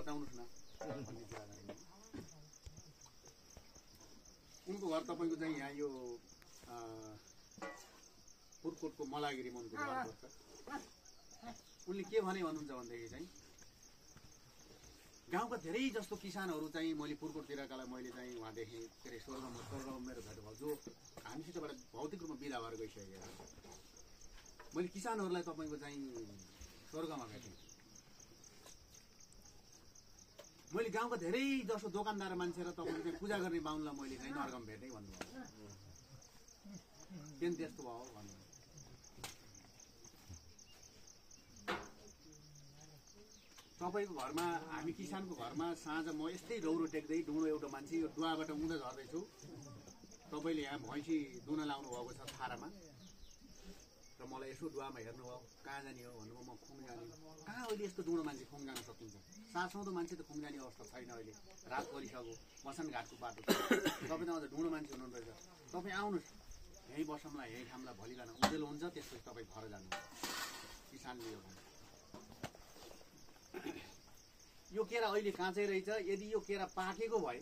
बताउनुहोस् न भन्ने कुरा गर्ने। उनको घर तपाईँको चाहिँ यहाँ यो पुरकोटको मलागिरी मनको घर पर्छ। उनले के भने भन्नुहुन्छ भनेदेखि चाहिँ गाउँका धेरै जस्तो किसानहरू चाहिँ मैले पुरकोटतिरकालाई मैले चाहिँ उहाँदेखि के अरे स्वर्गमा मेरो भेट भयो, जो हामीसितबाट भौतिक रूपमा बिदा भएर गइसकेको छ। मैले किसानहरूलाई तपाईँको चाहिँ स्वर्गमा भेटेँ। मैले गाउँका धेरै जसो दोकानदार मान्छे र तपाईँको चाहिँ पूजा गर्ने बाहुनलाई मैले चाहिँ नरकमा भेटेँ भन्नुभयो। किन त्यस्तो भयो भन्नु। तपाईँको घरमा हामी किसानको घरमा साँझ म यस्तै रौरो टेक्दै डुँडो एउटा मान्छे यो डुवाबाट उँधो झर्दैछु, तपाईँले यहाँ भैँसी दुन लाउनु भएको छ थारामा र मलाई यसो डुवामा हेर्नुभयो, कहाँ जाने हो भन्नुभयो। म खुङ जाने। कहाँ अहिले यस्तो डुँडो मान्छे खुङ जान सकिन्छ? सासौँदो मान्छे त खुङ जाने अवस्था छैन अहिले, रात परिसक्यो, मसान घाटको बाटो छ। तपाईँ त अझ डुँडो मान्छे हुनुहुँदो रहेछ। तपाईँ आउनुहोस्, यहीँ बसौँला, यहीँ खामला, भोलि बिहान उज्यालो हुन्छ, त्यसपछि तपाईँ घर जानु। किसानले यो भन्नु। यो केरा अहिले काँचै रहेछ, यदि यो केरा पाकेको भए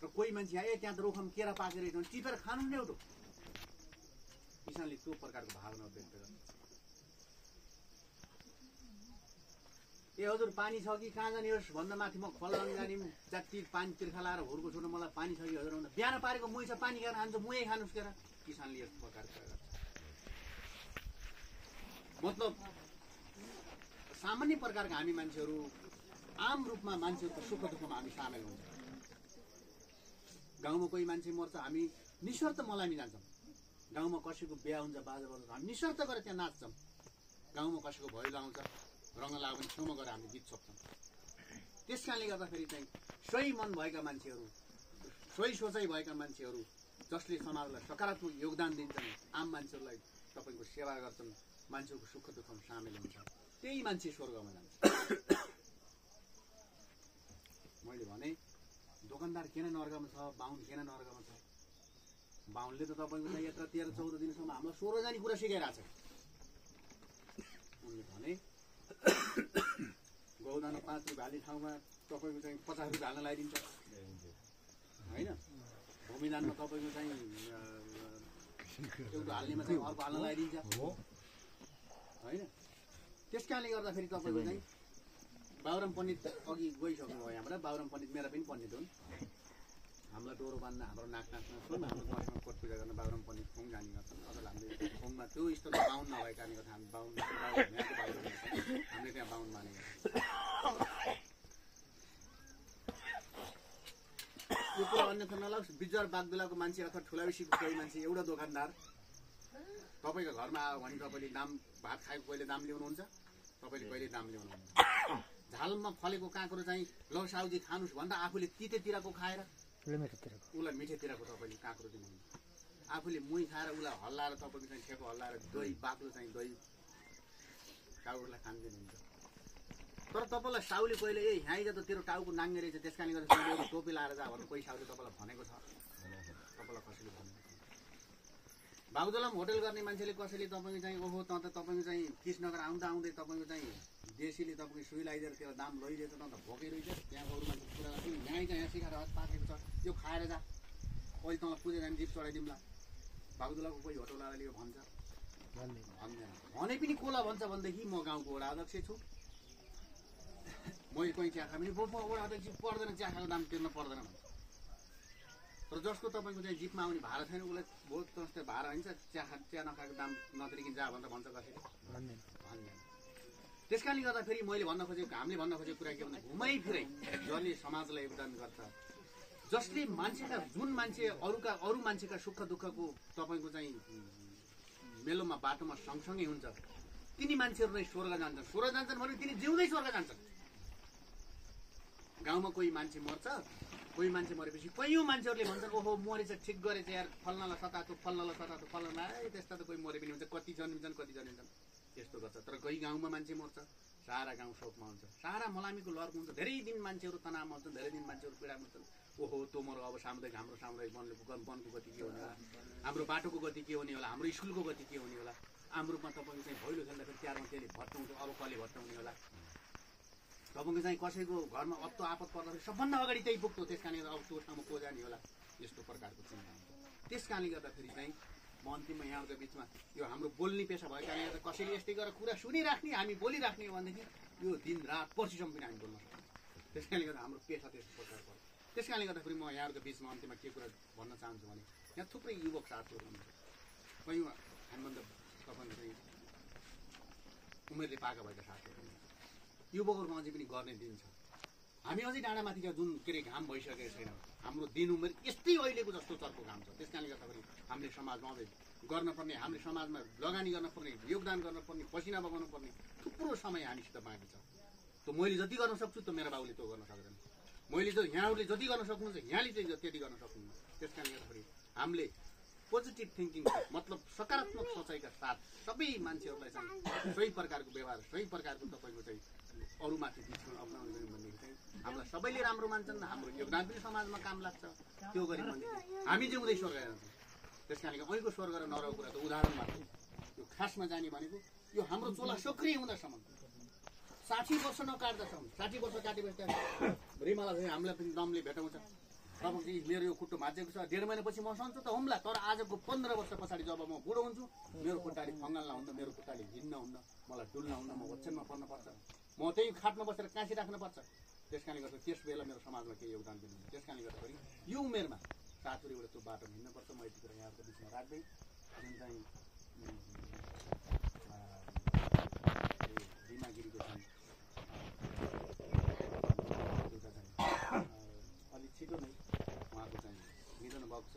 र कोही मान्छे आए त्यहाँ त रोखम केरा पाकेको रहेछ भने टिपेर खानु नै एउटा। किसानले त्यो प्रकारको भावना व्यक्त गर्छ। ए हजुर पानी छ कि कहाँ जाने होस् भन्दा माथि म फल्लाङ जाने, जाति पानी तिर्खा लाएर हुर्को छोड्नु, मलाई पानी छ कि हजुर भन्दा बिहान पारेको मुही छ, पानी खाएर खान्छ, मुही खानुहोस् केरा। किसानले यस्तो प्रकारको गर्छ। मतलब सामान्य प्रकारका हामी मान्छेहरू आम रूपमा मान्छेहरूको सुख दुःखमा हामी सामेल हुन्छ। गाउँमा कोही मान्छे मर्छ, हामी निशर्त मलामी जान्छौँ। गाउँमा कसैको बिहा हुन्छ, बाजा बजाउँछ, हामी निशर्त गरेर त्यहाँ नाच्छौँ। गाउँमा कसैको भैलो आउँछ, रङ लाग्यो भने छेउमा गएर हामी गीत छोप्छौँ। त्यस कारणले गर्दाखेरि चाहिँ सही मन भएका मान्छेहरू, सही सोचाइ भएका मान्छेहरू, जसले समाजलाई सकारात्मक योगदान दिन्छन्, आम मान्छेहरूलाई तपाईँको सेवा गर्छन्, मान्छेको सुख दुःखमा सामेल हुन्छ, त्यही मान्छे स्वर्गमा जान्छ। मैले भने दोकानदार किन नर्गमा छ, बाहुन किन नर्गमा छ? बाहुनले त तपाईँको चाहिँ यत्र 13-14 दिनसम्म हामीलाई 16 जाने कुरा सिकाइरहेको छ। उनले भने गौदाना 5 रुपियाँ हाल्ने ठाउँमा तपाईँको चाहिँ 50 रुपियाँ हाल्न लगाइदिन्छ होइन। भूमिदानमा तपाईँको चाहिँ एउटा हाल्नेमा चाहिँ अर्को हाल्न लगाइदिन्छ होइन। त्यस कारणले गर्दाखेरि तपाईँको चाहिँ बाबुराम पण्डित अघि गइसक्नु भयो यहाँबाट। बाबुराम पण्डित मेरा पनि पण्डित हुन्। हामीलाई डोरो बाँध्न, हाम्रो नाक नाच्न, सोमा हाम्रो गाउँमा कोट पूजा गर्न बाबुराम पण्डित खुङ जाने गर्छन्। अझ हामीले खुङमा त्यो स्तरमा बाहुन नभएको कारणले गर्दा हामी बाहुन यहाँको बाहुन हामीले त्यहाँ बाहुन मानेको यो कुरा अन्यथा नलाओस्। बिजुवार बागदुलाको मान्छे अथवा ठुलाबेसीको कोही मान्छे एउटा दोकानदार तपाईँको घरमा आयो भने तपाईँले दाम भात खाएको कहिले दाम ल्याउनुहुन्छ, तपाईँले कहिले दाम ल्याउनुहुन्छ। झालमा फलेको काँक्रो चाहिँ ल साउजी खानुहोस् भन्दा आफूले तितेतिरको खाएर उसलाई मिठेतिरको तपाईँले काँक्रो दिनुहुन्छ। आफूले मुही खाएर उसलाई हल्लाएर तपाईँको चाहिँ ठेको हल्लाएर दही बाक्लो चाहिँ दही टाउकोलाई खानिदिनुहुन्छ। तर तपाईँलाई साउले कहिले ए यहाँ आइज त तेरो टाउको नाङ्गे रहेछ, त्यस कारणले गर्दा एउटा टोपी लाएर जा भनेर कोही साउले तपाईँलाई भनेको छ? तपाईँलाई कसैले भनेको छ? बागदुलामा होटल गर्ने मान्छेले कसैले तपाईँको चाहिँ ओहो त तपाईँको चाहिँ कृष्णनगर आउँदा आउँदै तपाईँको चाहिँ देशीले तपाईँको सुई लगाइदिएर त्यसलाई दाम लैदिएछ त भोकै रहेछ। त्यहाँको अरू मान्छेको कुरा गर्छु, यहाँ सिकाएर हस् पाकेको छ, यो खाएर जा, अहिले तँलाई पूजा जाने जिप चढाइदिउँला। बागदुलाको कोही होटलवालाले यो भन्छ? भन्दैन। भने पनि कोला भन्छ भनेदेखि म गाउँको वडा अध्यक्ष छु, मैले कोही चिया खाएँ भने वडा अध्यक्ष पर्दैन, चिया खाएको दाम तिर्न पर्दैन भन्छ। तर जसको तपाईँको चाहिँ जिपमा आउने भाडा छैन उसलाई बहुत जस्तो भाडा हुन्छ, चिया नखाएको दाम नतिरिकन जा भनेर भन्छ कसैले? भन्दैन। त्यस कारणले गर्दाखेरि मैले भन्न खोजेको, हामीले भन्न खोजेको कुरा के भन्दा घुमाइ फिराइ जसले समाजलाई योगदान गर्छ, जसले मान्छेका जुन मान्छे अरू मान्छेका सुख दुःखको तपाईँको चाहिँ मेलोमा बाटोमा सँगसँगै हुन्छ, तिनी मान्छेहरू नै स्वर्ग जान्छन्। स्वर्ग जान्छन् भने तिनी जिउँदै स्वर्ग जान्छन्। गाउँमा कोही मान्छे मर्छ, कोही मान्छे मरेपछि कैयौँ मान्छेहरूले भन्छन् ओहो मरेछ, ठिक गरेछ यार, फल्नालाई सतातो फल्नालाई सतातो फल्नालाई त्यस्ता त कोही मरे पनि हुन्छ, कति जन्मिन्छन् कति जन्मिन्छन् त्यस्तो गर्छ। तर कोही गाउँमा मान्छे मर्छ, सारा गाउँ शोकमा हुन्छ, सारा मलामीको लर्क हुन्छ, धेरै दिन मान्छेहरू तनावमा हुन्छन्, धेरै दिन मान्छेहरू पीडामा हुन्छन्। ओहो त्यो मरो अब सामुदायिक हाम्रो सामुदायिक वनको गति के हुने होला, हाम्रो बाटोको गति के हुने होला, हाम्रो स्कुलको गति के हुने होला, हाम्रो रूपमा तपाईँको चाहिँ भैलो खेल्दाखेरि तिहारमा त्यसले भट्टाउँछ, अब कसले भट्टाउने होला। तपाईँको चाहिँ कसैको घरमा अत्तो आपत पर्दाखेरि सबभन्दा अगाडि त्यही पुग्थ्यो। त्यस कारणले अब त्यो ठाउँमा को जाने होला यस्तो प्रकारको चिन्ता हुन्छ। त्यस कारणले गर्दाखेरि चाहिँ म अन्तिममा यहाँहरूको बिचमा यो हाम्रो बोल्ने पेसा भएको कारणले गर्दा कसैले यस्तै गरेर कुरा सुनिराख्ने हामी बोलिराख्ने हो भनेदेखि यो दिन रात पर्सिसम्म पनि हामी बोल्न सक्छौँ। त्यस कारणले गर्दा हाम्रो पेसा त्यस्तो प्रकारको पर्छ। त्यस कारणले गर्दाखेरि म यहाँहरूको बिचमा अन्तिममा के कुरा भन्न चाहन्छु भने यहाँ थुप्रै युवक साथीहरू हुनुहुन्छ। कहीँ हामीभन्दा तपाईँको चाहिँ उमेरले पाएका भएका साथीहरू हुनुहुन्छ। युवकहरूमा अझै पनि गर्ने दिन छ। हामी अझै डाँडामाथिका जुन के अरे घाम भइसकेको छैन। हाम्रो दिन उमेर यस्तै अहिलेको जस्तो चर्को घाम छ। त्यस कारणले गर्दाखेरि हामीले समाजमा अझै गर्नुपर्ने, हामीले समाजमा लगानी गर्नुपर्ने, योगदान गर्नुपर्ने, पसिना बगाउनु पर्ने थुप्रो समय हामीसित बाँकी छ। त मैले जति गर्न सक्छु त मेरो बाबुले त्यो गर्न सक्दैन। मैले चाहिँ यहाँहरूले जति गर्न सक्नुहुन्छ यहाँले चाहिँ त्यति गर्न सक्नुहुन्न। त्यस कारणले गर्दाखेरि हामीले पोजिटिभ थिङ्किङ मतलब सकारात्मक सोचाइका साथ सबै मान्छेहरूलाई चाहिँ सही प्रकारको व्यवहार, सही प्रकारको तपाईँको चाहिँ अरूमाथि दृष्टिकोण अप्नाउनु गऱ्यौँ भनेदेखि चाहिँ हामीलाई सबैले राम्रो मान्छन्। हाम्रो योगदान पनि समाजमा काम लाग्छ। त्यो गऱ्यौँ भनेदेखि हामी जिउँदै स्वर्ग जान्छौँ। त्यस कारणले अहिलेको स्वर्ग र नरकको कुरा त उदाहरण मात्र। यो खासमा जाने भनेको यो हाम्रो चोला सक्रिय हुँदासम्म 60 वर्ष नकाट्दासम्म 60 वर्ष काटेपछि रिमाला चाहिँ हामीलाई पनि दमले भेटाउँछ। तपाईँको चाहिँ मेरो यो खुट्टो भाँचेको छ, 1.5 महिनापछि म सन्छु त हुम्ला। तर आजको 15 वर्ष पछाडि जब म बुढो हुन्छु मेरो खुट्टाले फङ्गाल्न हुन्न, मेरो खुट्टाले हिँड्न हुन्न, मलाई डुल्न हुन्न, म ओछ्यानमा पर्नुपर्छ, म त्यही खाटमा बसेर काँसी राख्नुपर्छ। त्यस कारणले गर्दा त्यस बेला मेरो समाजमा केही योगदान दिनु। त्यस कारणले गर्दाखेरि यो उमेरमा साथीहरू एउटा त्यो बाटो हिँड्नुपर्छ। म यति कुरा यहाँको बिचमा राख्दै जुन चाहिँ रिमागिरीको चाहिँ एउटा चाहिँ अलिक छिटो नै उहाँको चाहिँ निधन भएको छ।